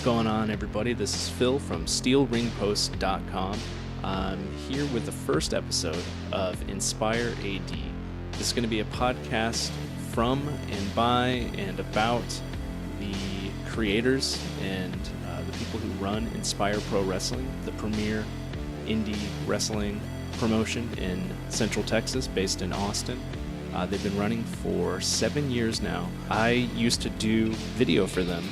going on, everybody? This is Phil from SteelRingPost.com. I'm here with the first episode of Inspire AD. This is going to be a podcast from and by and about the creators and the people who run Inspire Pro Wrestling, the premier indie wrestling promotion in Central Texas, based in Austin. They've been running for 7 years now. I used to do video for them,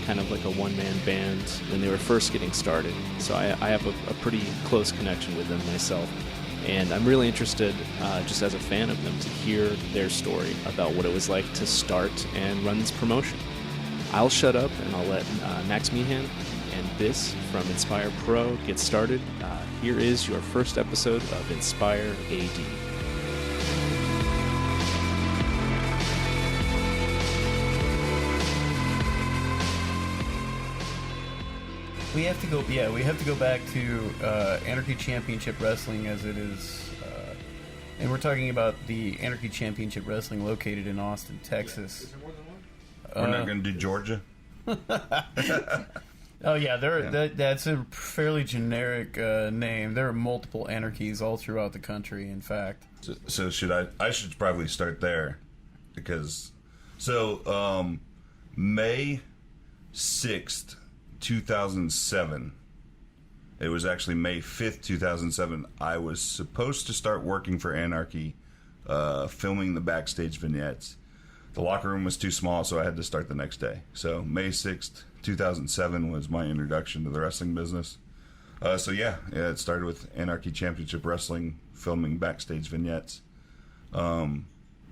kind of like a one-man band when they were first getting started. So I have a pretty close connection with them myself. And I'm really interested, just as a fan of them, to hear their story about what it was like to start and run this promotion. I'll shut up and I'll let Max Meehan and Biss from Inspire Pro get started. Here is your first episode of Inspire AD. We have to go back to Anarchy Championship Wrestling as it is, and we're talking about the Anarchy Championship Wrestling located in Austin, Texas. Is there more than one? We're not going to do Georgia? Oh yeah, that's a fairly generic name. There are multiple anarchies all throughout the country, in fact. So should I should probably start there, because May 6th, 2007. It was actually May 5th, 2007. I was supposed to start working for Anarchy, filming the backstage vignettes. The locker room was too small, so I had to start the next day. So May 6th, 2007 was my introduction to the wrestling business. It started with Anarchy Championship Wrestling, filming backstage vignettes. I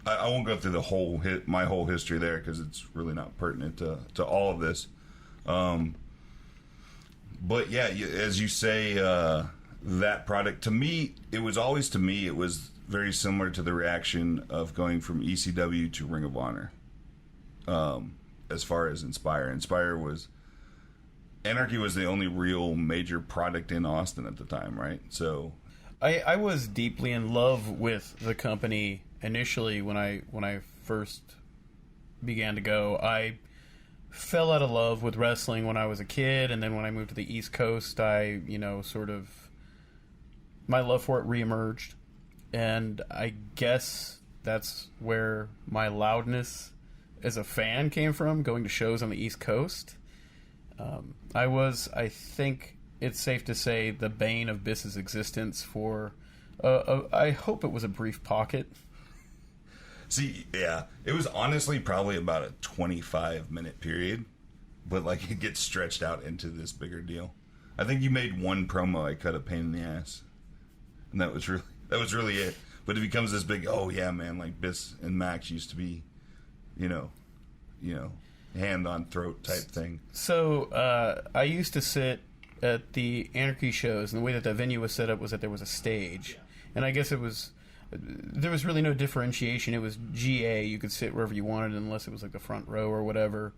won't go through my whole history there, because it's really not pertinent to all of this. But yeah, as you say, that product, to me, it was very similar to the reaction of going from ECW to Ring of Honor. As far as Inspire. Anarchy was the only real major product in Austin at the time, right? So I was deeply in love with the company initially when I first began to go. I fell out of love with wrestling when I was a kid, and then when I moved to the East Coast, my love for it reemerged, and I guess that's where my loudness as a fan came from, going to shows on the East Coast. I think it's safe to say, the bane of Biss's existence for, I hope it was a brief pocket. See, yeah, it was honestly probably about a 25-minute period, but it gets stretched out into this bigger deal. I think you made one promo I cut a pain in the ass, and that was really it. But it becomes this big, oh yeah, man, Biss and Max used to be, hand on throat type thing. So I used to sit at the Anarchy shows, and the way that venue was set up was that there was a stage, and I guess there was really no differentiation. It was GA. You could sit wherever you wanted, unless it was the front row or whatever.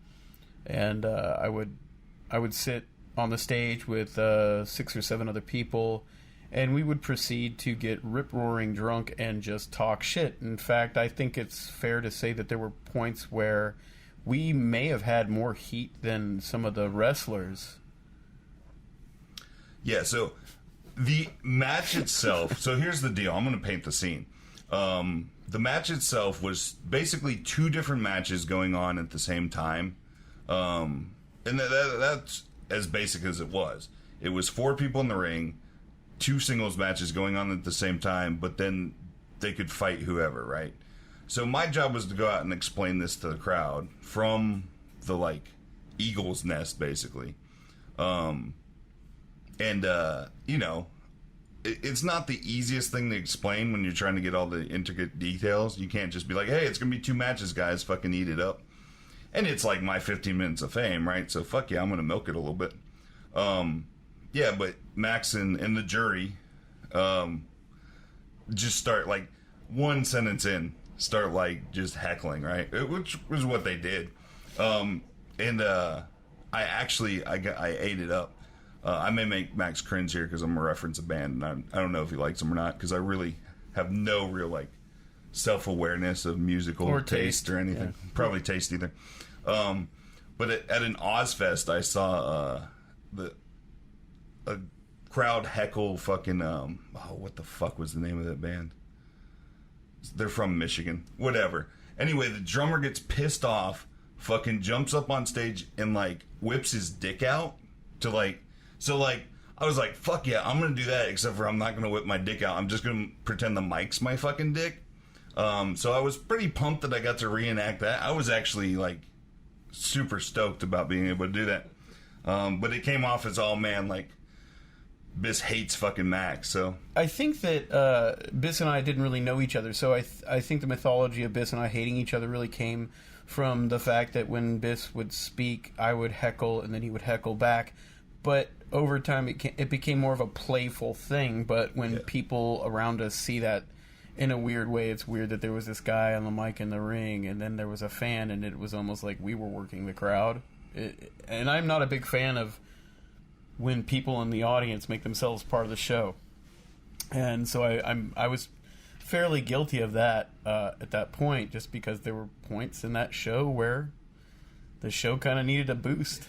And I would sit on the stage with 6 or 7 other people, and we would proceed to get rip-roaring drunk and just talk shit. In fact, I think it's fair to say that there were points where we may have had more heat than some of the wrestlers. Yeah, so the match itself, so here's the deal. I'm going to paint the scene. The match itself was basically 2 different matches going on at the same time. And that's as basic as it was. It was 4 people in the ring, 2 singles matches going on at the same time, but then they could fight whoever, right? So my job was to go out and explain this to the crowd from the, eagle's nest, basically. It's not the easiest thing to explain when you're trying to get all the intricate details. You can't just be like, hey, it's going to be 2 matches, guys. Fucking eat it up. And it's my 15 minutes of fame, right? So fuck yeah, I'm going to milk it a little bit. But Max and the jury just start, 1 sentence in, start, just heckling, right? Which was what they did. I ate it up. I may make Max cringe here because I'm going to reference a band, and I don't know if he likes them or not, because I really have no real self-awareness of musical or taste or anything. Yeah. Probably taste either. But at an Ozfest, I saw a crowd heckle fucking what the fuck was the name of that band? They're from Michigan. Whatever. Anyway, the drummer gets pissed off, fucking jumps up on stage and like whips his dick out to like I was like, fuck yeah, I'm gonna do that, except for I'm not gonna whip my dick out. I'm just gonna pretend the mic's my fucking dick. So I was pretty pumped that I got to reenact that. I was actually like super stoked about being able to do that. But it came off as, oh man, like Biss hates fucking Max. So I think that Biss and I didn't really know each other, so I think the mythology of Biss and I hating each other really came from the fact that when Biss would speak, I would heckle, and then he would heckle back. But over time, it became more of a playful thing. But when people around us see that in a weird way, it's weird that there was this guy on the mic in the ring, and then there was a fan, and it was almost like we were working the crowd. And I'm not a big fan of when people in the audience make themselves part of the show. And so I was fairly guilty of that at that point, just because there were points in that show where the show kind of needed a boost.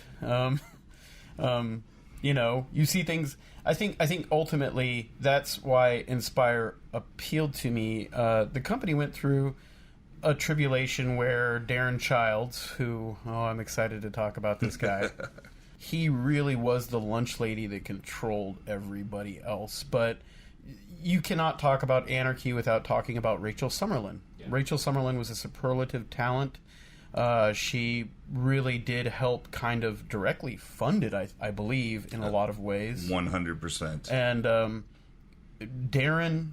You know, you see things. I think ultimately that's why Inspire appealed to me. The company went through a tribulation where Darren Childs, who, I'm excited to talk about this guy. He really was the lunch lady that controlled everybody else. But you cannot talk about anarchy without talking about Rachel Summerlin. Yeah. Rachel Summerlin was a superlative talent. She really did help kind of directly fund it, I believe, in a lot of ways. 100%. And Darren,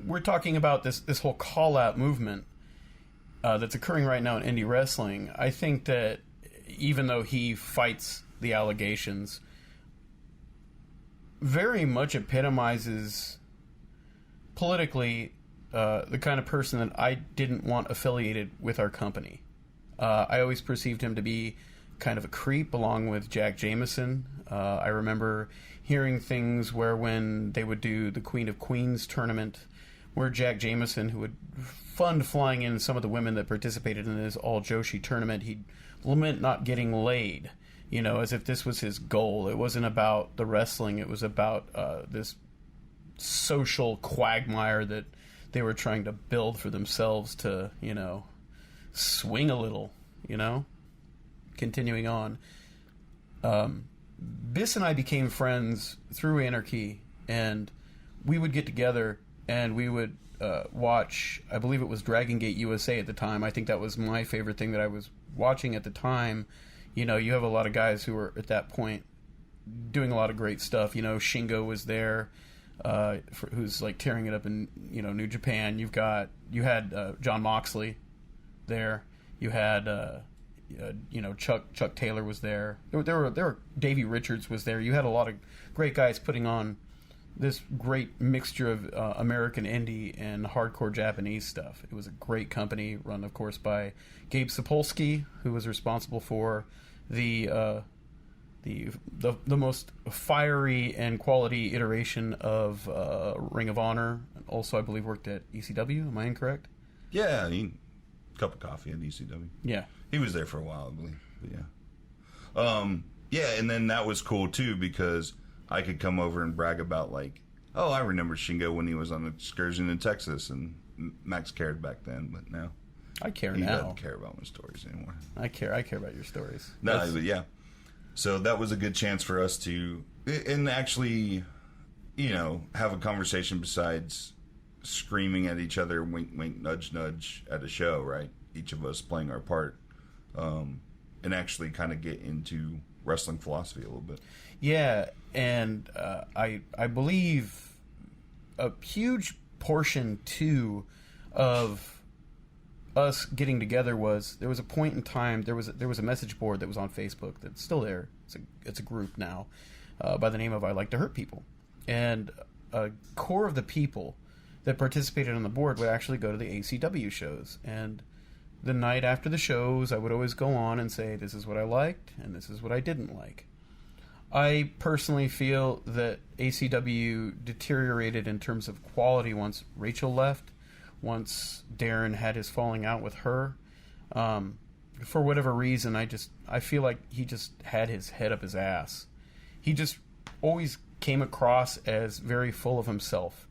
we're talking about this whole call-out movement that's occurring right now in indie wrestling. I think that even though he fights the allegations, very much epitomizes politically the kind of person that I didn't want affiliated with our company. I always perceived him to be kind of a creep, along with Jack Jameson. I remember hearing things where when they would do the Queen of Queens tournament, where Jack Jameson, who would fund flying in some of the women that participated in this all Joshi tournament, he'd lament not getting laid, you know, as if this was his goal. It wasn't about the wrestling. It was about this social quagmire that they were trying to build for themselves to, you know, swing a little, you know? Continuing on. Biss and I became friends through Anarchy, and we would get together and we would watch, I believe it was Dragon Gate USA at the time. I think that was my favorite thing that I was watching at the time. You know, you have a lot of guys who were at that point doing a lot of great stuff. You know, Shingo was there. Who's like tearing it up in, you know, New Japan. You had John Moxley there. You had you know, Chuck Taylor was there. There were Davey Richards was there. You had a lot of great guys putting on this great mixture of American indie and hardcore Japanese stuff. It was a great company run, of course, by Gabe Sapolsky, who was responsible for the most fiery and quality iteration of Ring of Honor. Also, I believe worked at ECW. Am I incorrect? Yeah, cup of coffee at ECW. Yeah, he was there for a while, I believe. But yeah, yeah, and then that was cool too, because I could come over and brag about, like, oh, I remember Shingo when he was on an excursion in Texas, and Max cared back then, but now I care he now. doesn't care about my stories anymore. I care about your stories. No, but yeah. So that was a good chance for us to, and actually, you know, have a conversation besides screaming at each other, wink, wink, nudge, nudge at a show, right? Each of us playing our part, and actually kind of get into wrestling philosophy a little bit. Yeah, and I believe a huge portion, too, of us getting together was, there was a point in time, there was a message board that was on Facebook that's still there. It's a group now by the name of I Like to Hurt People. And a core of the people that participated on the board would actually go to the ACW shows. And the night after the shows, I would always go on and say, this is what I liked and this is what I didn't like. I personally feel that ACW deteriorated in terms of quality once Rachel left, once Darren had his falling out with her. for whatever reason, I feel like he just had his head up his ass. He just always came across as very full of himself.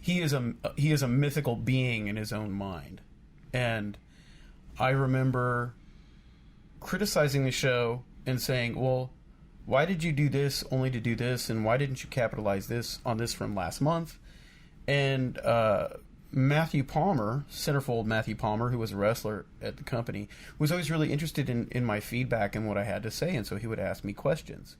He is a mythical being in his own mind, and I remember criticizing the show and saying, "Well, why did you do this only to do this, and why didn't you capitalize on this from last month?" And Matthew Palmer, centerfold Matthew Palmer, who was a wrestler at the company, was always really interested in my feedback and what I had to say, and so he would ask me questions.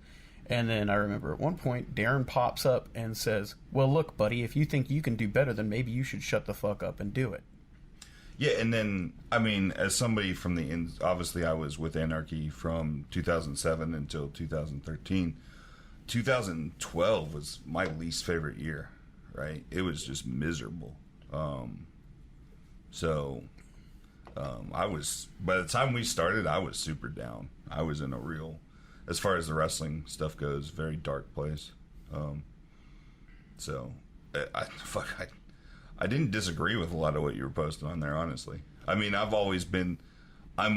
And then I remember at one point, Darren pops up and says, "Well, look, buddy, if you think you can do better, then maybe you should shut the fuck up and do it." Yeah, and then, I mean, as somebody from obviously I was with Anarchy from 2007 until 2013. 2012 was my least favorite year, right? It was just miserable. I was, by the time we started, I was super down. I was in a real, as far as the wrestling stuff goes, very dark place. I didn't disagree with a lot of what you were posting on there, honestly. I mean, I'm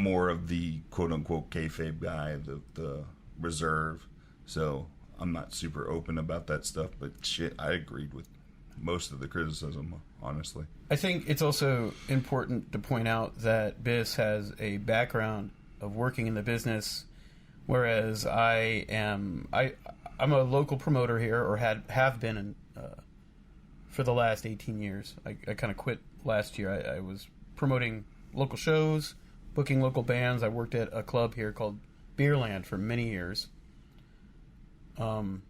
more of the quote-unquote kayfabe guy, the reserve, so I'm not super open about that stuff, but shit, I agreed with most of the criticism, honestly. I think it's also important to point out that Biss has a background of working in the business, whereas I'm a local promoter here, or have been for the last 18 years. I kind of quit last year. I was promoting local shows, booking local bands. I worked at a club here called Beerland for many years. And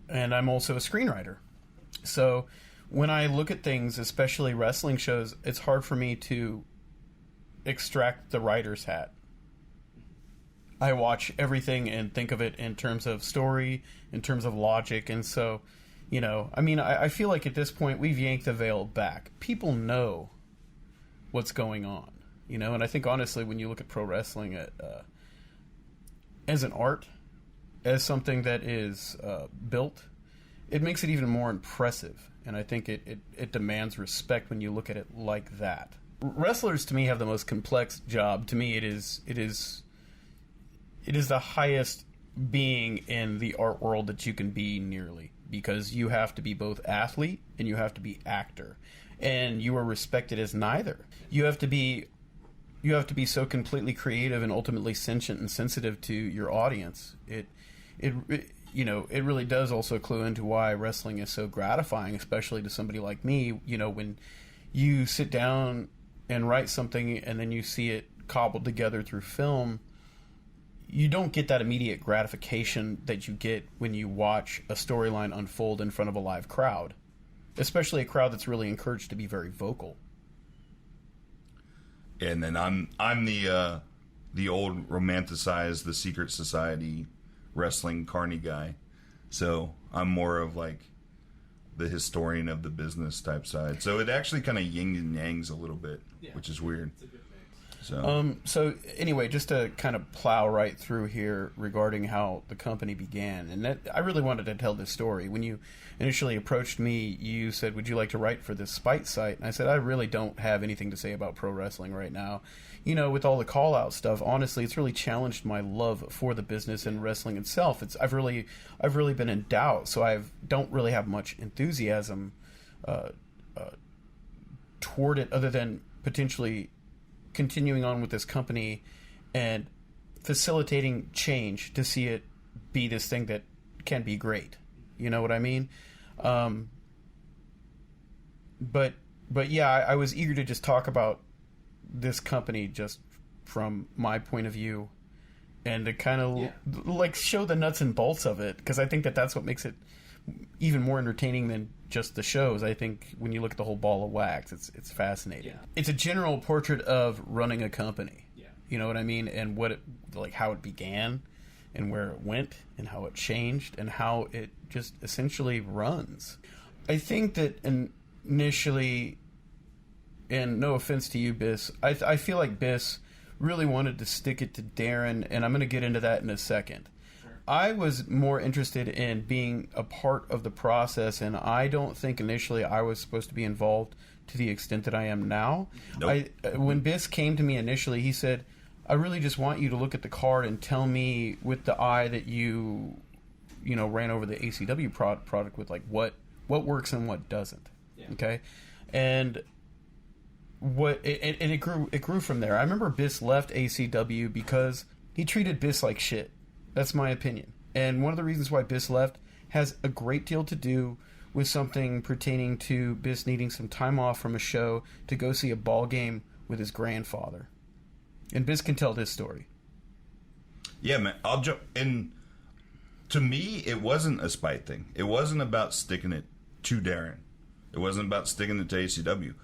I'm also a screenwriter. So when I look at things, especially wrestling shows, it's hard for me to extract the writer's hat. I watch everything and think of it in terms of story, in terms of logic, and so, I feel like at this point we've yanked the veil back. People know what's going on, and I think honestly when you look at pro wrestling as an art, as something that is built, it makes it even more impressive, and I think it demands respect when you look at it like that. Wrestlers, to me, have the most complex job. To me, it is the highest being in the art world that you can be, nearly, because you have to be both athlete and you have to be actor, and you are respected as neither. You have to be so completely creative and ultimately sentient and sensitive to your audience. It really does also clue into why wrestling is so gratifying, especially to somebody like me. When you sit down and write something and then you see it cobbled together through film, you don't get that immediate gratification that you get when you watch a storyline unfold in front of a live crowd, especially a crowd that's really encouraged to be very vocal. And then I'm the old romanticized the secret society wrestling carny guy, so I'm more of like the historian of the business type side. So it actually kind of yin and yangs a little bit, which is weird. It's a good mix. So anyway, just to kind of plow right through here regarding how the company began, and that I really wanted to tell this story. When you initially approached me, you said, "Would you like to write for this Spite site?" And I said, "I really don't have anything to say about pro wrestling right now. With all the call out stuff, honestly, it's really challenged my love for the business and wrestling itself. I've really been in doubt, so I don't really have much enthusiasm toward it, other than potentially continuing on with this company and facilitating change to see it be this thing that can be great." You know what I mean? But yeah, I was eager to just talk about this company just from my point of view, and to kind of like show the nuts and bolts of it, because I think that's what makes it even more entertaining than just the shows. I think when you look at the whole ball of wax, it's fascinating. Yeah. It's a general portrait of running a company. Yeah. You know what I mean? And how it began, and where it went, and how it changed, and how it just essentially runs. I think that initially, and no offense to you, Biss, I feel like Biss really wanted to stick it to Darren, and I'm going to get into that in a second. I was more interested in being a part of the process, and I don't think initially I was supposed to be involved to the extent that I am now. Nope. When Biss came to me initially, he said, I really just want you to look at the card and tell me with the eye that you ran over the ACW product with, like, what works and what doesn't. Yeah. Okay? And it grew from there. I remember Biss left ACW because he treated Biss like shit. That's my opinion. And one of the reasons why Biss left has a great deal to do with something pertaining to Biss needing some time off from a show to go see a ball game with his grandfather. And Biss can tell this story. Yeah, man. I'll jump in. To me, it wasn't a spite thing. It wasn't about sticking it to Darren. It wasn't about sticking it to ACW.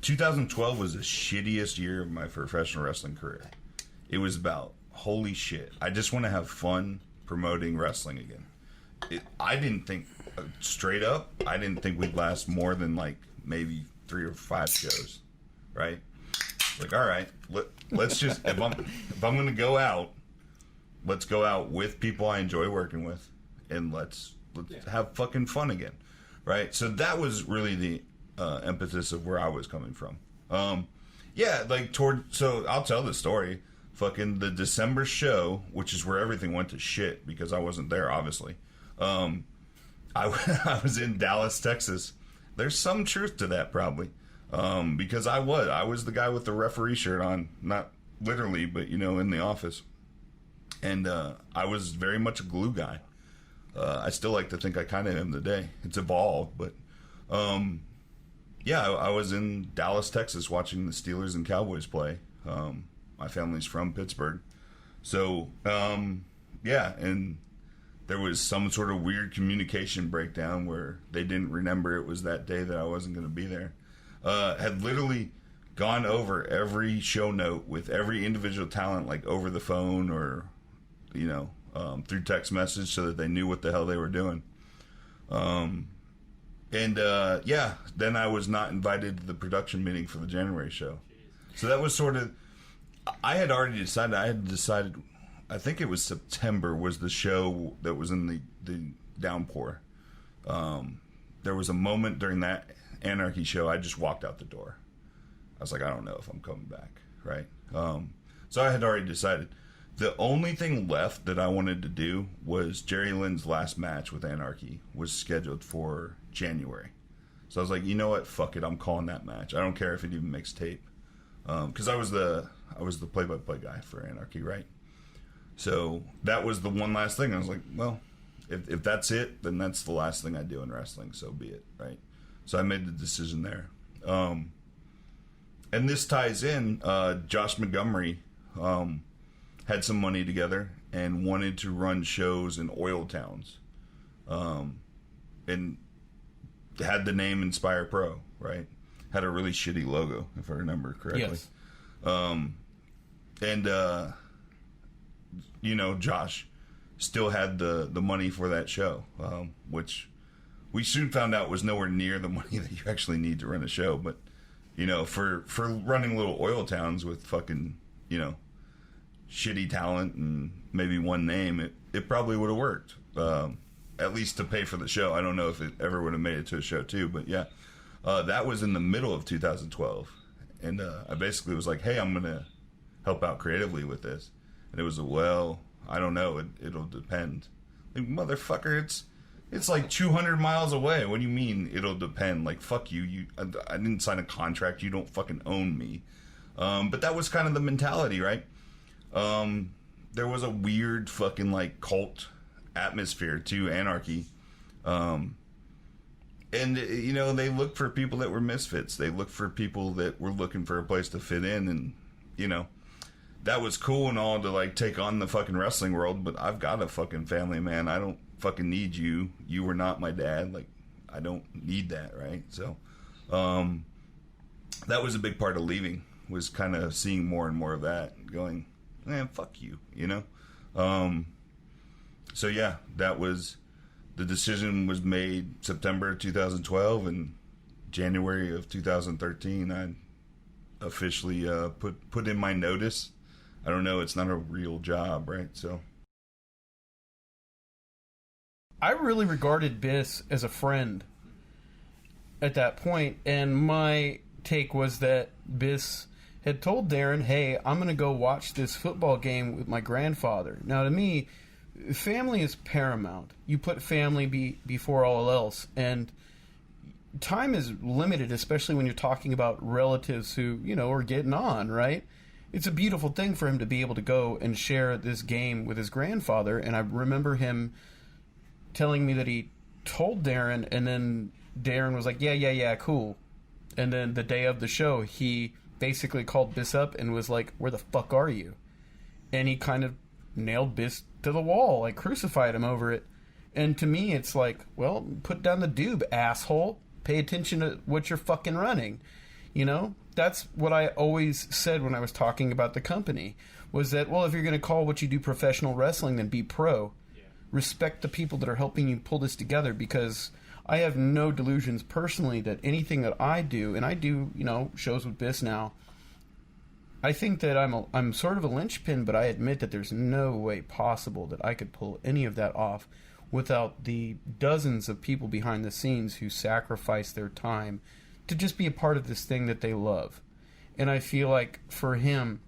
2012 was the shittiest year of my professional wrestling career. It was about, holy shit, I just want to have fun promoting wrestling again. I didn't think, straight up, I didn't think we'd last more than like maybe 3 or 5 shows, right? Like, all right, let's just, if I'm going to go out, let's go out with people I enjoy working with, and let's have fucking fun again, right? So that was really the emphasis of where I was coming from. So I'll tell the story. Fucking the December show, which is where everything went to shit because I wasn't there, obviously. I was in Dallas, Texas. There's some truth to that, probably. Because I was the guy with the referee shirt on, not literally, but in the office, and I was very much a glue guy. I still like to think I kind of am today. It's evolved, but I was in Dallas, Texas, watching the Steelers and Cowboys play. My family's from Pittsburgh, so and there was some sort of weird communication breakdown where they didn't remember it was that day that I wasn't going to be there. Had literally gone over every show note with every individual talent, like over the phone or, through text message so that they knew what the hell they were doing. Then I was not invited to the production meeting for the January show. So that was sort of, I had decided, I think it was September was the show that was in the downpour. There was a moment during that Anarchy show, I just walked out the door. I was like, I don't know if I'm coming back, right? So I had already decided. The only thing left that I wanted to do was Jerry Lynn's last match with Anarchy was scheduled for January. So I was like, you know what? Fuck it. I'm calling that match. I don't care if it even makes tape. Because I was the play-by-play guy for Anarchy, right? So that was the one last thing. I was like, well, if that's it, then that's the last thing I do in wrestling. So be it, right? So I made the decision there. And this ties in, Josh Montgomery had some money together and wanted to run shows in oil towns. And had the name Inspire Pro, right? Had a really shitty logo, if I remember correctly. Yes. Josh still had the money for that show, which we soon found out was nowhere near the money that you actually need to run a show. But, for running little oil towns with fucking, shitty talent and maybe one name, it probably would have worked. At least to pay for the show. I don't know if it ever would have made it to a show too, but yeah. That was in the middle of 2012. And I basically was like, hey, I'm going to help out creatively with this. And it was, well, I don't know. It'll depend. Like, motherfucker, it's like 200 miles away. What do you mean it'll depend? Like, fuck you. I didn't sign a contract. You don't fucking own me. But that was kind of the mentality, right? There was a weird fucking, like, cult atmosphere to Anarchy. And, they looked for people that were misfits. They looked for people that were looking for a place to fit in. And, that was cool and all to, like, take on the fucking wrestling world. But I've got a fucking family, man. I don't fucking need you. You were not my dad. Like, I don't need that, right? So, that was a big part of leaving, was kind of seeing more and more of that and going, man, fuck you, So, yeah, that was... The decision was made September 2012, and January of 2013, I officially put in my notice. I don't know, it's not a real job, right? So I really regarded Biss as a friend at that point, and my take was that Biss had told Darren, hey, I'm going to go watch this football game with my grandfather. Now, to me, family is paramount. You put family before all else, and time is limited, especially when you're talking about relatives who, are getting on, right? It's a beautiful thing for him to be able to go and share this game with his grandfather, and I remember him telling me that he told Darren, and then Darren was like, yeah, cool. And then the day of the show, he basically called Biss up and was like, where the fuck are you? And he kind of nailed Biss to the wall, like crucified him over it. And to me, it's like, well, put down the doob, asshole. Pay attention to what you're fucking running. That's what I always said when I was talking about the company, was that, well, if you're going to call what you do professional wrestling, then be pro. Yeah. Respect the people that are helping you pull this together, because I have no delusions personally that anything that I do, and I do, shows with Biss now, I think that I'm sort of a linchpin, but I admit that there's no way possible that I could pull any of that off without the dozens of people behind the scenes who sacrifice their time to just be a part of this thing that they love. And I feel like for him,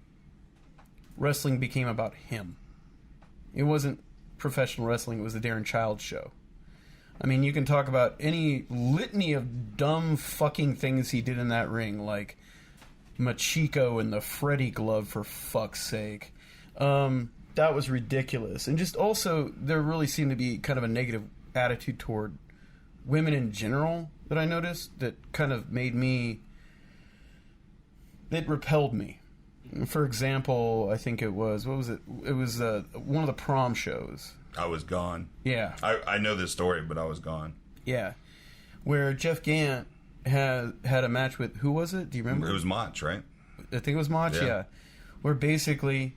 wrestling became about him. It wasn't professional wrestling, it was the Darren Childs show. I mean, you can talk about any litany of dumb fucking things he did in that ring, like Machiko and the Freddy glove, for fuck's sake. That was ridiculous. And just also, there really seemed to be kind of a negative attitude toward women in general that I noticed that kind of made me... It repelled me. For example, I think it was... What was it? It was one of the prom shows. I was gone. Yeah. I know this story, but I was gone. Yeah. Where Jeff Gant had a match with... Who was it? Do you remember? It was Mach, right? I think it was Mach, yeah. Where basically...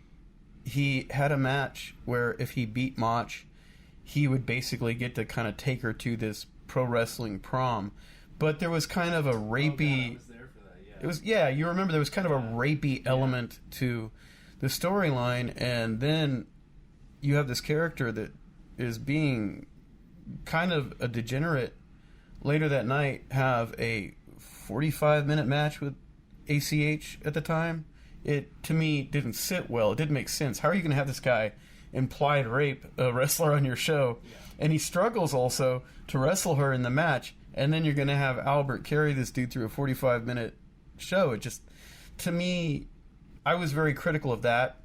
he had a match where if he beat Mach, he would basically get to kind of take her to this pro wrestling prom. But there was kind of a rapey... I was there for that, yeah. It was, you remember there was kind of a rapey element to the storyline, and then you have this character that is being kind of a degenerate later that night have a 45-minute match with ACH at the time. It, to me, didn't sit well. It didn't make sense. How are you going to have this guy implied rape a wrestler on your show? Yeah. And he struggles also to wrestle her in the match, and then you're going to have Albert carry this dude through a 45-minute show. It just, to me, I was very critical of that.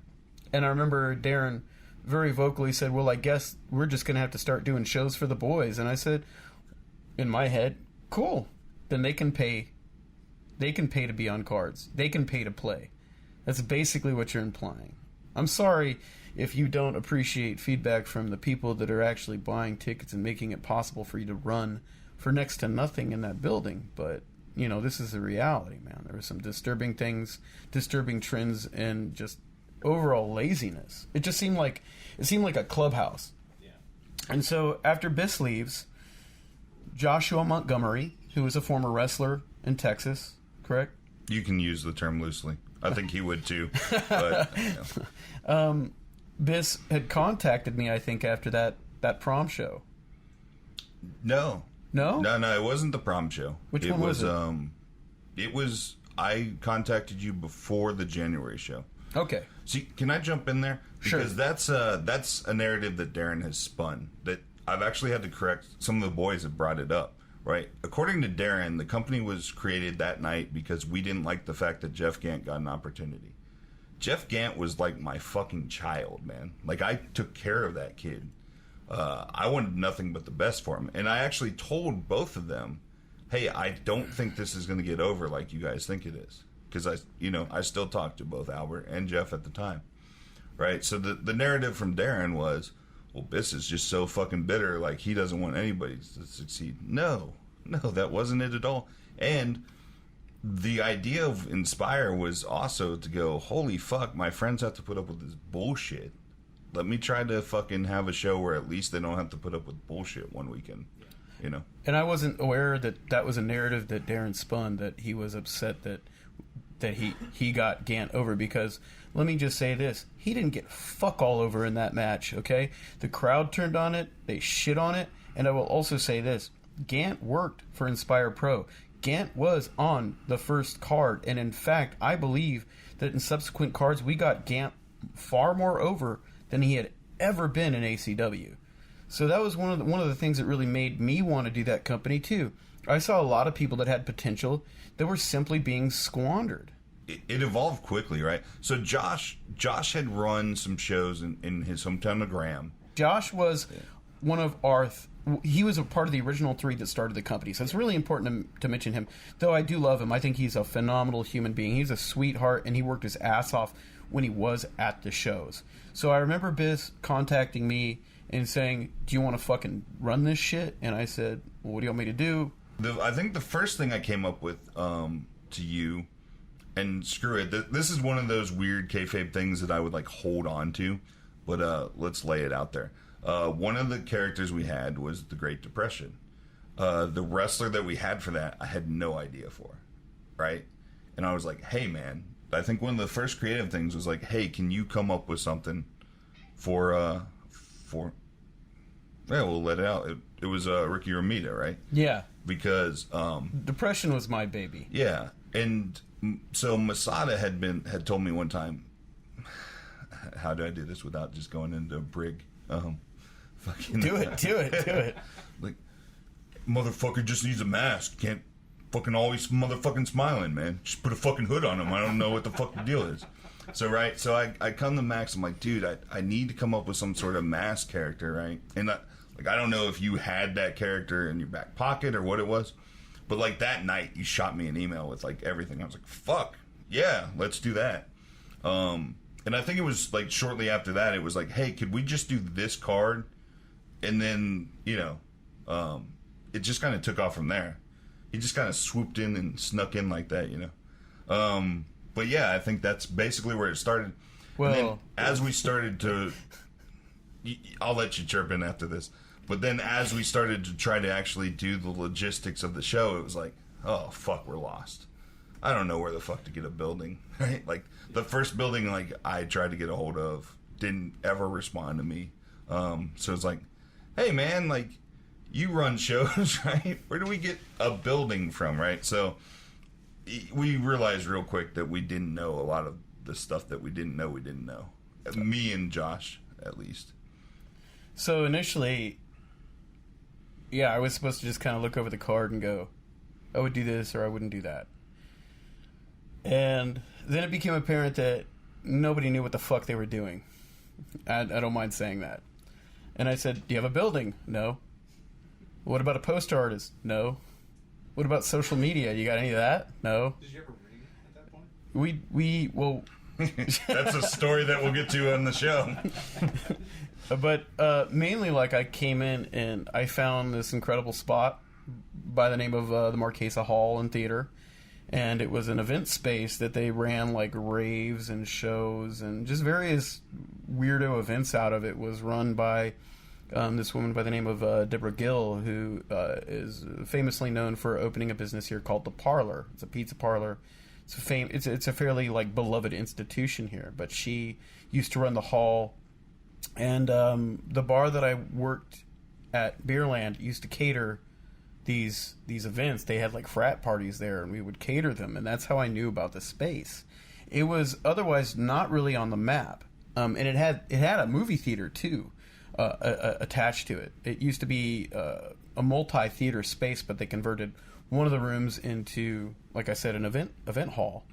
And I remember Darren very vocally said, well, I guess we're just going to have to start doing shows for the boys. And I said, in my head, cool. Then they can pay. They can pay to be on cards. They can pay to play. That's basically what you're implying. I'm sorry if you don't appreciate feedback from the people that are actually buying tickets and making it possible for you to run for next to nothing in that building. But, this is the reality, man. There were some disturbing things, disturbing trends, and just overall laziness. It just seemed like a clubhouse. Yeah. And so after Biss leaves, Joshua Montgomery, who was a former wrestler in Texas, correct? You can use the term loosely. I think he would too. But, Biss had contacted me, I think, after that prom show. No. No? No, it wasn't the prom show. Which one was it? It was, I contacted you before the January show. Okay. See, can I jump in there? Sure. Because that's a narrative that Darren has spun, that I've actually had to correct. Some of the boys have brought it up. Right. According to Darren, the company was created that night because we didn't like the fact that Jeff Gant got an opportunity. Jeff Gant was like my fucking child, man. Like, I took care of that kid. I wanted nothing but the best for him. And I actually told both of them, hey, I don't think this is going to get over like you guys think it is. Because I still talked to both Albert and Jeff at the time. Right. So the narrative from Darren was, well, Biss is just so fucking bitter, like he doesn't want anybody to succeed. No, that wasn't it at all. And the idea of Inspire was also to go, holy fuck, my friends have to put up with this bullshit. Let me try to fucking have a show where at least they don't have to put up with bullshit one weekend. And I wasn't aware that was a narrative that Darren spun, that he was upset that that he got Gant over, because let me just say this, he didn't get fuck all over in that match, okay? The crowd turned on it, they shit on it, and I will also say this, Gant worked for Inspire Pro. Gant was on the first card, and in fact, I believe that in subsequent cards we got Gant far more over than he had ever been in ACW. So that was one of the things that really made me want to do that company too. I saw a lot of people that had potential that were simply being squandered. It evolved quickly, right? So Josh had run some shows in his hometown of Graham. Josh was one of our... he was a part of the original 3 that started the company, so it's really important to mention him. Though I do love him. I think he's a phenomenal human being. He's a sweetheart, and he worked his ass off when he was at the shows. So I remember Biss contacting me and saying, do you want to fucking run this shit? And I said, well, what do you want me to do? I think the first thing I came up with to you, and screw it, this is one of those weird kayfabe things that I would like hold on to, but let's lay it out there. One of the characters we had was the Great Depression. The wrestler that we had for that, I had no idea for, right? And I was like, hey man, I think one of the first creative things was like, hey, can you come up with something for yeah, we'll let it out. It was Ricky Ramita, right? Yeah. Because Depression was my baby. Yeah. And so Masada had told me one time, how do I do this without just going into a brig? Fucking do it. Like, motherfucker just needs a mask. Can't fucking always motherfucking smiling, man. Just put a fucking hood on him. I don't know what the fuck the deal is. So, right, so I come to Max, I'm like, dude, I need to come up with some sort of mask character, right? And I don't know if you had that character in your back pocket or what it was, but like that night you shot me an email with like everything. I was like, fuck, yeah, let's do that. And I think it was like shortly after that, it was like, hey, could we just do this card? And then, it just kind of took off from there. He just kind of swooped in and snuck in like that, But yeah, I think that's basically where it started. Well, and then as we started to... I'll let you chirp in after this. But then as we started to try to actually do the logistics of the show, it was like, oh, fuck, we're lost. I don't know where the fuck to get a building, right? Like, the first building, like, I tried to get a hold of didn't ever respond to me. So it's like, hey, man, like, you run shows, right? Where do we get a building from, right? So we realized real quick that we didn't know a lot of the stuff that we didn't know. Me and Josh, at least. So initially, yeah, I was supposed to just kind of look over the card and go, I would do this or I wouldn't do that. And then it became apparent that nobody knew what the fuck they were doing. I don't mind saying that. And I said, do you have a building? No. What about a poster artist? No. What about social media? You got any of that? No. Did you ever ring at that point? Well... That's a story that we'll get to on the show. But mainly, like, I came in and I found this incredible spot by the name of the Marquesa Hall and Theater. And it was an event space that they ran, like, raves and shows and just various weirdo events out of. It was run by this woman by the name of Deborah Gill, who is famously known for opening a business here called The Parlor. It's a pizza parlor. It's a fairly, like, beloved institution here. But she used to run the hall. And the bar that I worked at, Beerland, used to cater these events. They had like frat parties there, and we would cater them, and that's how I knew about the space. It was otherwise not really on the map, and it had a movie theater too attached to it. It used to be a multi-theater space, but they converted one of the rooms into, like I said, an event hall.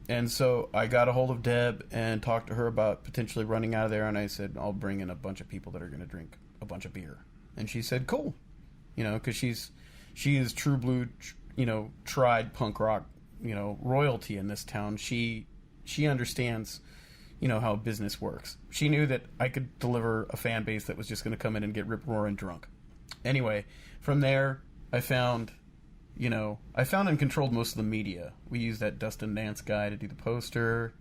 And so I got a hold of Deb and talked to her about potentially running out of there, and I said, I'll bring in a bunch of people that are going to drink a bunch of beer. And she said, cool. Because she is true blue, tried punk rock, royalty in this town. She understands, how business works. She knew that I could deliver a fan base that was just going to come in and get rip-roaring drunk. Anyway, from there, I found and controlled most of the media. We used that Dustin Nance guy to do the poster.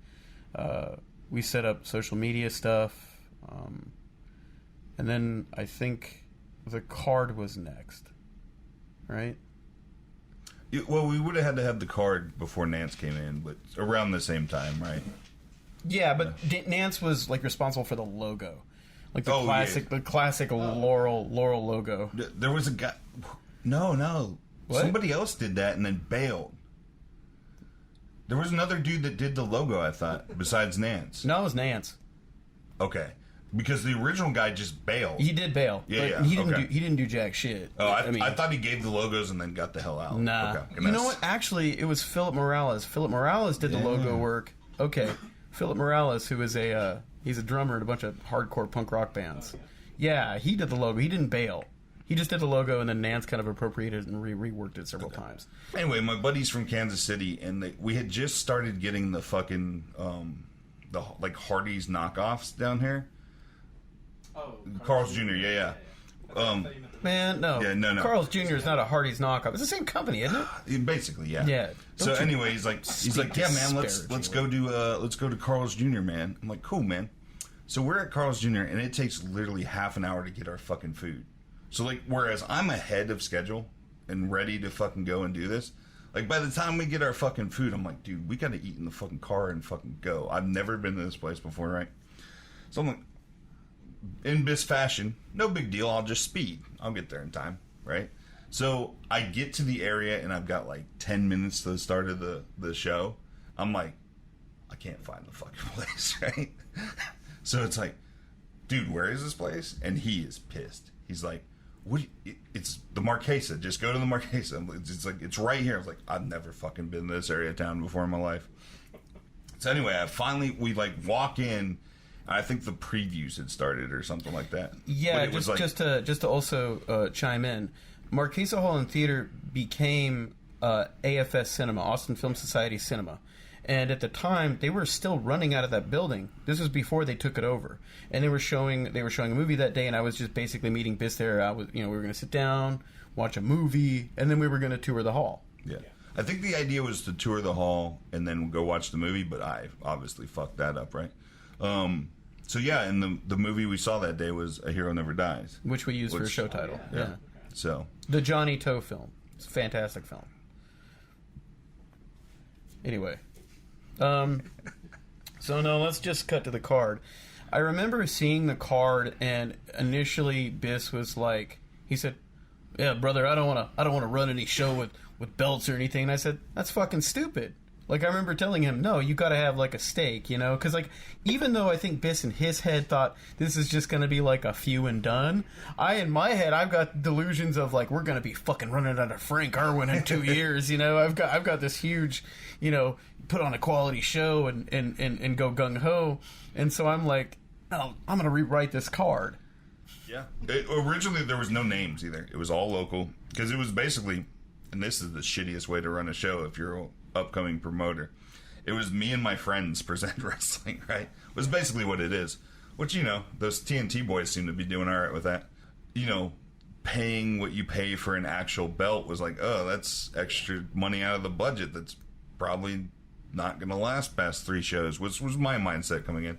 We set up social media stuff. And then I think the card was next. Right? Well, we would have had to have the card before Nance came in, but around the same time, right? Yeah, but Nance was like responsible for the logo, like the classic Laurel logo. There was a guy. No. What? Somebody else did that and then bailed. There was another dude that did the logo, I thought, besides Nance. No, it was Nance. Okay. Because the original guy just bailed. He did bail. Yeah, but he didn't do jack shit. Oh, I thought he gave the logos and then got the hell out. Nah. Okay. You know what? Actually, it was Philip Morales. Philip Morales did the logo work. Okay. Philip Morales, who is he's a drummer in a bunch of hardcore punk rock bands. Yeah, he did the logo. He didn't bail. He just did the logo, and then Nance kind of appropriated it and reworked it several times. Anyway, my buddy's from Kansas City, and we had just started getting the fucking like Hardee's knockoffs down here. Oh, Carl's Jr. Yeah. Man, no. Yeah, no. Carl's Jr. is not a Hardee's knockoff. It's the same company, isn't it? Basically, yeah. Yeah. So anyway, he's like, yeah, man, let's go to Carl's Jr., man. I'm like, cool, man. So we're at Carl's Jr. and it takes literally half an hour to get our fucking food. So like, whereas I'm ahead of schedule and ready to fucking go and do this, like by the time we get our fucking food, I'm like, dude, we got to eat in the fucking car and fucking go. I've never been to this place before, right? So I'm like, in Biss fashion, no big deal. I'll just speed. I'll get there in time, right? So I get to the area and I've got like 10 minutes to the start of the show. I'm like, I can't find the fucking place, right? So it's like, dude, where is this place? And he is pissed. He's like, it's the Marquesa. Just go to the Marquesa. It's like, it's right here. I was like, I've never fucking been to this area of town before in my life. So anyway, we like walk in. I think the previews had started or something like that. Yeah, just to also chime in, Marquesa Hall and Theater became AFS Cinema, Austin Film Society Cinema. And at the time, they were still running out of that building. This was before they took it over, and they were showing a movie that day. And I was just basically meeting Biss there. We were going to sit down, watch a movie, and then we were going to tour the hall. Yeah, I think the idea was to tour the hall and then go watch the movie, but I obviously fucked that up, right? So yeah, and the movie we saw that day was A Hero Never Dies, which we used for a show title. Yeah. So the Johnny Toe film. It's a fantastic film. Anyway. So no, let's just cut to the card. I remember seeing the card, and initially Biss was like, he said, "Yeah, brother, I don't want to run any show with belts or anything." And I said, "That's fucking stupid." Like, I remember telling him, "No, you got to have like a stake, you know?" Because like, even though I think Biss in his head thought this is just going to be like a few and done, in my head I've got delusions of like, we're going to be fucking running out of Frank Irwin in 2 years, you know? I've got this huge, put on a quality show and go gung ho, and so I'm like, "No, I'm going to rewrite this card." Yeah. Originally there was no names either. It was all local because it was basically, and this is the shittiest way to run a show if you're upcoming promoter. It was me and my friends present wrestling, right? It was basically what it is. Which, those TNT boys seem to be doing all right with that. Paying what you pay for an actual belt was like, oh, that's extra money out of the budget that's probably not going to last past 3 shows, which was my mindset coming in.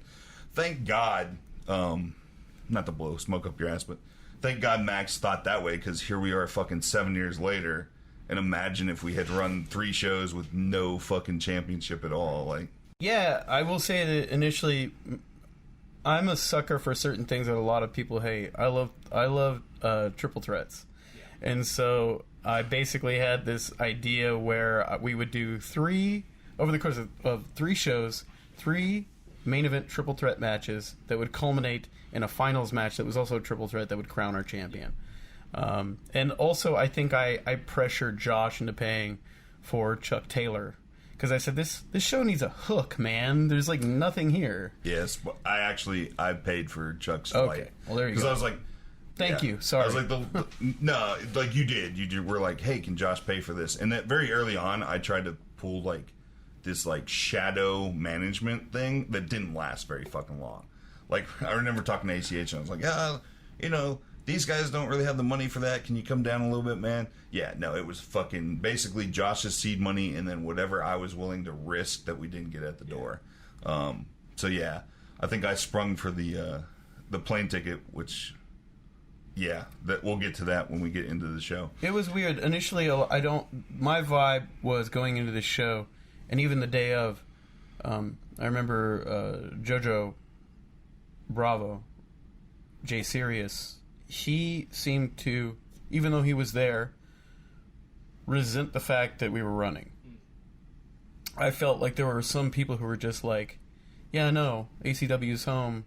Thank God, not to blow smoke up your ass, but thank God Max thought that way, because here we are fucking 7 years later. And imagine if we had run 3 shows with no fucking championship at all. Like, yeah, I will say that initially, I'm a sucker for certain things that a lot of people hate. I love triple threats, and so I basically had this idea where we would do 3 over the course of 3 shows, 3 main event triple threat matches that would culminate in a finals match that was also a triple threat that would crown our champion. And also, I think I pressured Josh into paying for Chuck Taylor, because I said, this show needs a hook, man. There's like nothing here. Yes, but I paid for Chuck's flight. Okay, well there you go. Because I was like, thank you. Sorry. I was like, no, like you did. You were like, hey, can Josh pay for this? And that very early on, I tried to pull like this like shadow management thing that didn't last very fucking long. Like, I remember talking to ACH and I was like, these guys don't really have the money for that. Can you come down a little bit, man? Yeah, no, it was fucking basically Josh's seed money and then whatever I was willing to risk that we didn't get at the door. So yeah, I think I sprung for the plane ticket, which Yeah, that we'll get to that when we get into the show. It was weird. Initially, my vibe was going into this show, and even the day of, I remember Jojo Bravo, Jay Sirius, he seemed to, even though he was there, resent the fact that we were running. I felt like there were some people who were just like, yeah, no, ACW's home.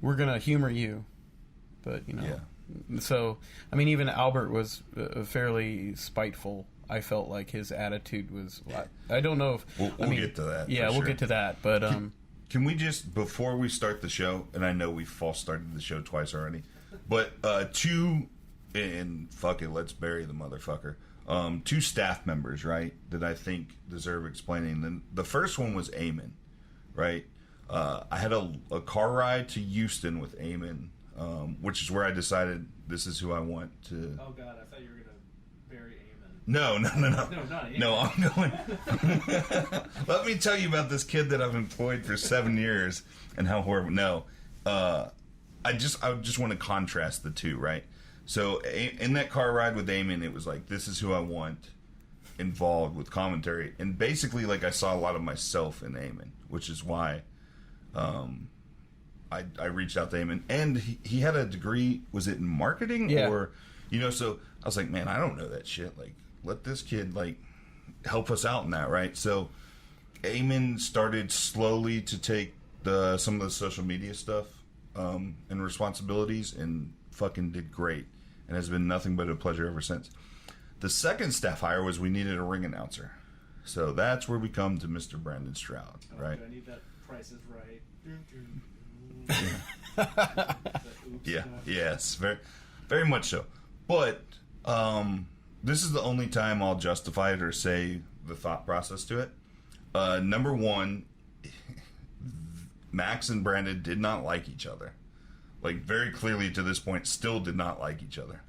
We're going to humor you. But, you know. Yeah. So, I mean, even Albert was fairly spiteful. I felt like his attitude was... I don't know if... We'll get to that. Yeah, we'll get to that. But Can we just, before we start the show, and I know we false started the show twice already, but and fuck it, let's bury the motherfucker. 2 staff members, right, that I think deserve explaining. And the first one was Eamon, right? I had a car ride to Houston with Eamon, which is where I decided this is who I want to... Oh, God, I thought you were going to bury Eamon. No. No, not Eamon. No, I'm going... Let me tell you about this kid that I've employed for 7 years and how horrible... No. I just want to contrast the two, right? So in that car ride with Eamon, it was like, this is who I want involved with commentary. And basically, like, I saw a lot of myself in Eamon, which is why I reached out to Eamon. And he had a degree, was it in marketing? Yeah. Or, you know, so I was like, man, I don't know that shit. Like, let this kid, like, help us out in that, right? So Eamon started slowly to take some of the social media stuff and responsibilities, and fucking did great, and has been nothing but a pleasure ever since. The second staff hire was we needed a ring announcer, so that's where we come to Mr. Brandon Stroud, right? I need that Price is Right. Yeah, yes, very, very much so. But this is the only time I'll justify it or say the thought process to it. Number one, Max and Brandon did not like each other. Like, very clearly to this point, still did not like each other.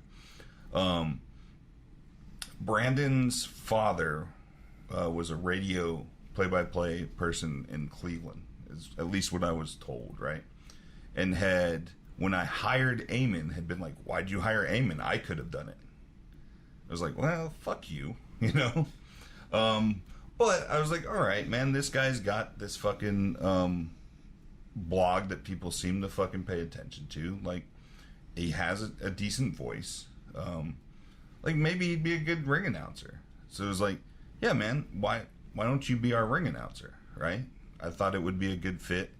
Brandon's father was a radio play-by-play person in Cleveland, is at least what I was told, right? And when I hired Eamon, had been like, why'd you hire Eamon? I could have done it. I was like, well, fuck you, you know? But I was like, all right, man, this guy's got this fucking... blog that people seem to fucking pay attention to. Like, he has a decent voice. Like, maybe he'd be a good ring announcer. So it was like, yeah, man, why don't you be our ring announcer, right? I thought it would be a good fit.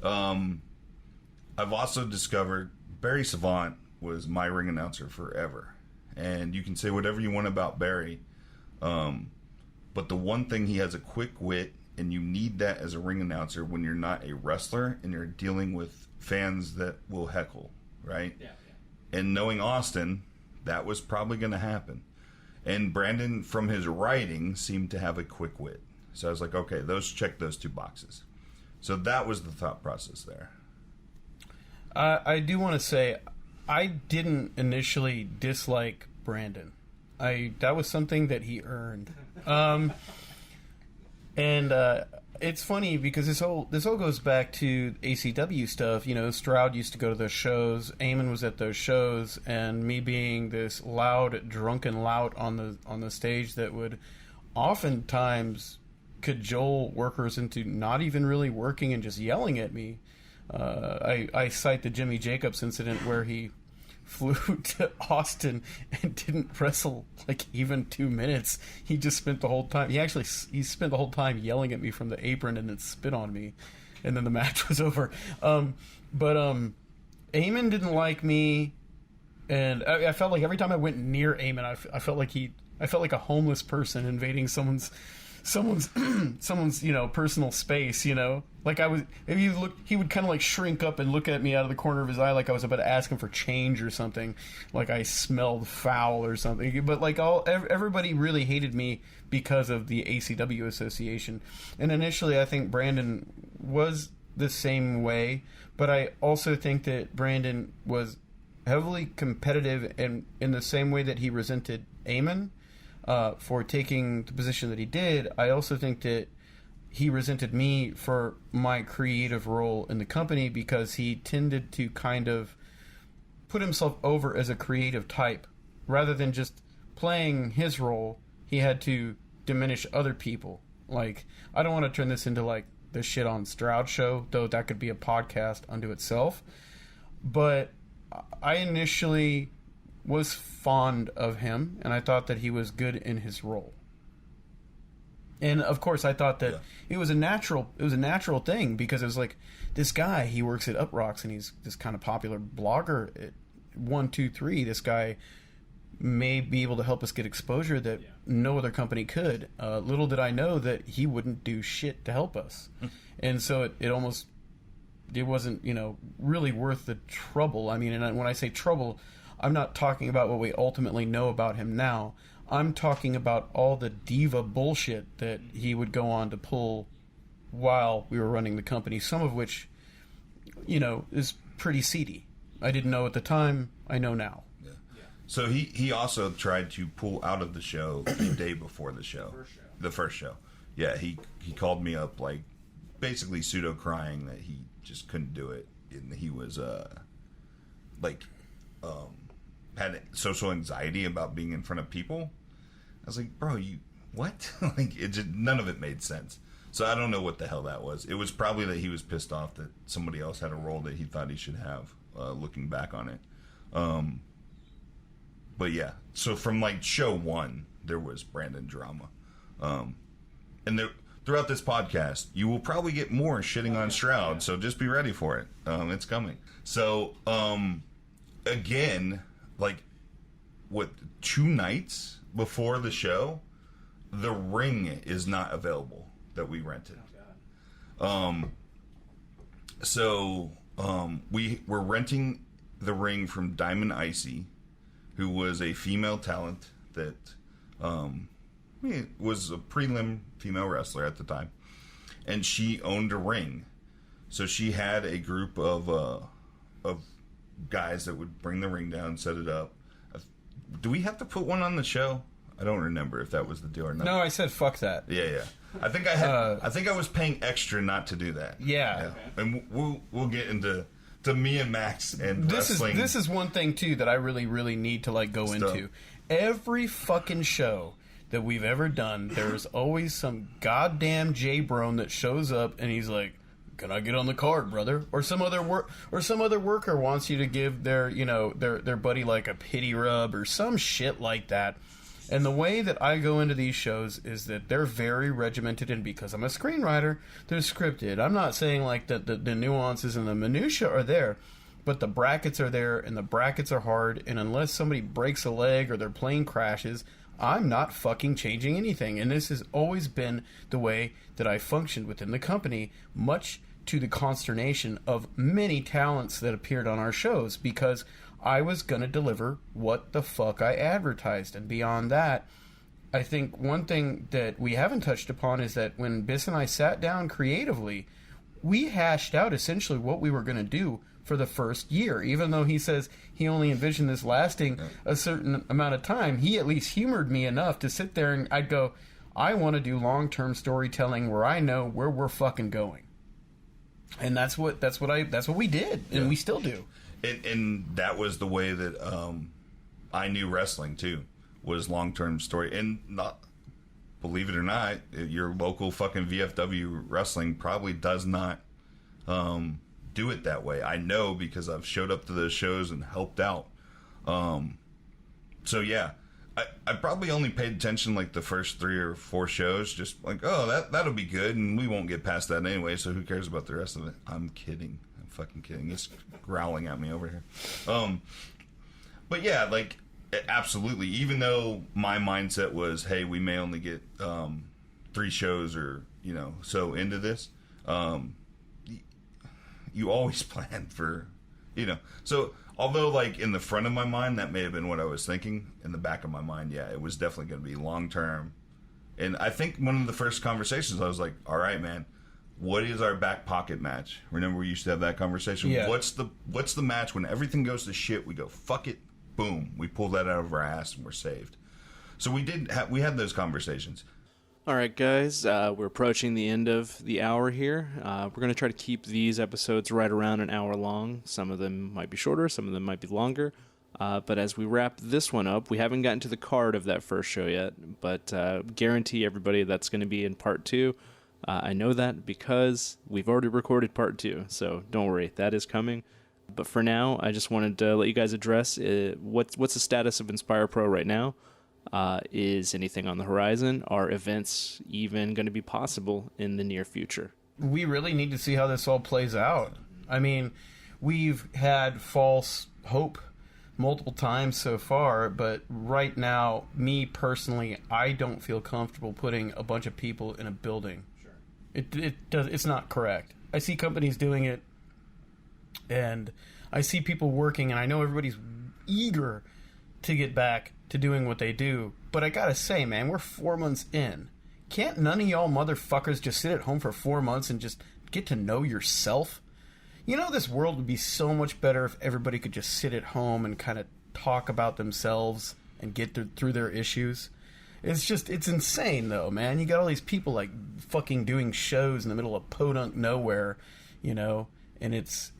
I've also discovered Barry Savant was my ring announcer forever. And you can say whatever you want about Barry, but the one thing, he has a quick wit, and you need that as a ring announcer when you're not a wrestler and you're dealing with fans that will heckle, right? Yeah. And knowing Austin, that was probably going to happen. And Brandon, from his writing, seemed to have a quick wit. So I was like, okay, check those 2 boxes. So that was the thought process there. I do want to say, I didn't initially dislike Brandon. That was something that he earned. And it's funny because this all goes back to ACW stuff. You know, Stroud used to go to those shows. Eamon was at those shows, and me being this loud, drunken lout on the stage that would oftentimes cajole workers into not even really working and just yelling at me. I cite the Jimmy Jacobs incident where he flew to Austin and didn't wrestle like even 2 minutes. He just spent the whole time. He spent the whole time yelling at me from the apron and then spit on me, and then the match was over. But Eamon didn't like me, and I felt like every time I went near Eamon, I felt like a homeless person invading someone's personal space, like if he would kind of like shrink up and look at me out of the corner of his eye like I was about to ask him for change or something, like I smelled foul or something. But like everybody really hated me because of the ACW association. And initially I think Brandon was the same way, but I also think that Brandon was heavily competitive and in the same way that he resented Eamon for taking the position that he did. I also think that he resented me for my creative role in the company because he tended to kind of put himself over as a creative type. Rather than just playing his role, he had to diminish other people. Like, I don't want to turn this into, like, the shit on Stroud show, though that could be a podcast unto itself. But I initially was fond of him, and I thought that he was good in his role. And of course, I thought that it was a natural thing, because it was like, this guy, he works at Uprocks, and he's this kind of popular blogger at 123. This guy may be able to help us get exposure that no other company could. Little did I know that he wouldn't do shit to help us. And so it wasn't, really worth the trouble. I mean, and when I say trouble, I'm not talking about what we ultimately know about him now. I'm talking about all the diva bullshit that he would go on to pull while we were running the company, some of which, is pretty seedy. I didn't know at the time. I know now. Yeah. So he also tried to pull out of the show the day before the show. The first show. Yeah, he called me up, like, basically pseudo crying that he just couldn't do it, and he was had social anxiety about being in front of people. I was like, bro, you what? Like, none of it made sense. So I don't know what the hell that was. It was probably that he was pissed off that somebody else had a role that he thought he should have. Looking back on it, but yeah. So from like show one, there was Brandon drama, and throughout this podcast, you will probably get more shitting on Stroud. So just be ready for it. It's coming. So again, like, what, 2 nights before the show, the ring is not available that we rented. We were renting the ring from Diamond Icy, who was a female talent that was a prelim female wrestler at the time, and she owned a ring. So she had a group of guys that would bring the ring down, set it up. Do we have to put one on the show? I don't remember if that was the deal or not. No, I said fuck that. Yeah. I think I was paying extra not to do that. Yeah. And we'll get into me and Max and wrestling. This is one thing too that I really, really need to like go into. Every fucking show that we've ever done, there's always some goddamn J-Brone that shows up and he's like, "Can I get on the card, brother?" Or some other worker wants you to give their their buddy like a pity rub or some shit like that. And the way that I go into these shows is that they're very regimented, and because I'm a screenwriter, they're scripted. I'm not saying like that the nuances and the minutia are there, but the brackets are there, and the brackets are hard, and unless somebody breaks a leg or their plane crashes, I'm not fucking changing anything. And this has always been the way that I functioned within the company, much to the consternation of many talents that appeared on our shows, because I was going to deliver what the fuck I advertised. And beyond that, I think one thing that we haven't touched upon is that when Biss and I sat down creatively, we hashed out essentially what we were going to do for the first year. Even though he says he only envisioned this lasting a certain amount of time, he at least humored me enough to sit there and I'd go, I want to do long-term storytelling where I know where we're fucking going. And that's what we did, and we still do. And that was the way that I knew wrestling too, was long-term story. And not, believe it or not, your local fucking VFW wrestling probably does not do it that way. I know because I've showed up to those shows and helped out. So yeah, I probably only paid attention like the first 3 or 4 shows, just like, oh, that'll be good, and we won't get past that anyway, so who cares about the rest of it? I'm kidding. I'm fucking kidding. It's growling at me over here. But yeah, like, absolutely. Even though my mindset was, hey, we may only get 3 shows or, so into this, you always plan for, so although, like, in the front of my mind, that may have been what I was thinking. In the back of my mind, yeah, it was definitely going to be long-term. And I think one of the first conversations, I was like, all right, man, what is our back pocket match? Remember we used to have that conversation? Yeah. What's the match when everything goes to shit, we go, fuck it, boom. We pull that out of our ass and we're saved. So we had those conversations. All right, guys, we're approaching the end of the hour here. We're going to try to keep these episodes right around an hour long. Some of them might be shorter, some of them might be longer. But as we wrap this one up, we haven't gotten to the card of that first show yet, but guarantee everybody that's going to be in part 2. I know that because we've already recorded part 2, so don't worry, that is coming. But for now, I just wanted to let you guys address what's the status of Inspire Pro right now. Is anything on the horizon? Are events even going to be possible in the near future? We really need to see how this all plays out. I mean, we've had false hope multiple times so far, but right now, me personally, I don't feel comfortable putting a bunch of people in a building. Sure. It's not correct. I see companies doing it, and I see people working, and I know everybody's eager to get back to doing what they do. But I gotta say, man, we're 4 months in. Can't none of y'all motherfuckers just sit at home for 4 months and just get to know yourself? You know, this world would be so much better if everybody could just sit at home and kind of talk about themselves and get through their issues. It's insane, though, man. You got all these people, like, fucking doing shows in the middle of podunk nowhere, you know, and it's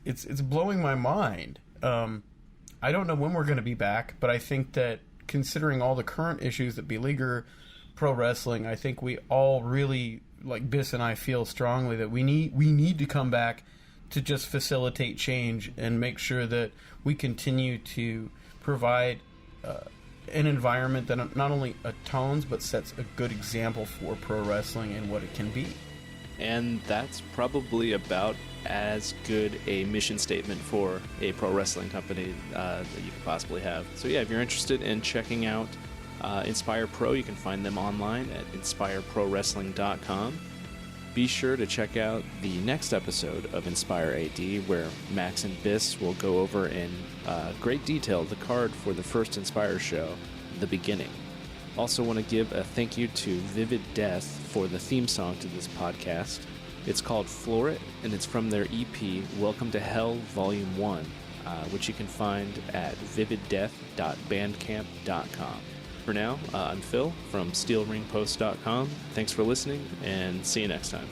blowing my mind. I don't know when we're going to be back, but I think that considering all the current issues that beleaguer pro wrestling, I think we all really, like Biss and I, feel strongly that we need to come back to just facilitate change and make sure that we continue to provide an environment that not only atones but sets a good example for pro wrestling and what it can be. And that's probably about as good a mission statement for a pro wrestling company that you could possibly have. So yeah, if you're interested in checking out Inspire Pro, you can find them online at inspireprowrestling.com. Be sure to check out the next episode of Inspire AD, where Max and Biss will go over in great detail the card for the first Inspire show, The Beginning. Also want to give a thank you to Vivid Death for the theme song to this podcast. It's called Floor It, and it's from their EP, Welcome to Hell Volume 1, which you can find at vividdeath.bandcamp.com. For now, I'm Phil from steelringpost.com. Thanks for listening, and see you next time.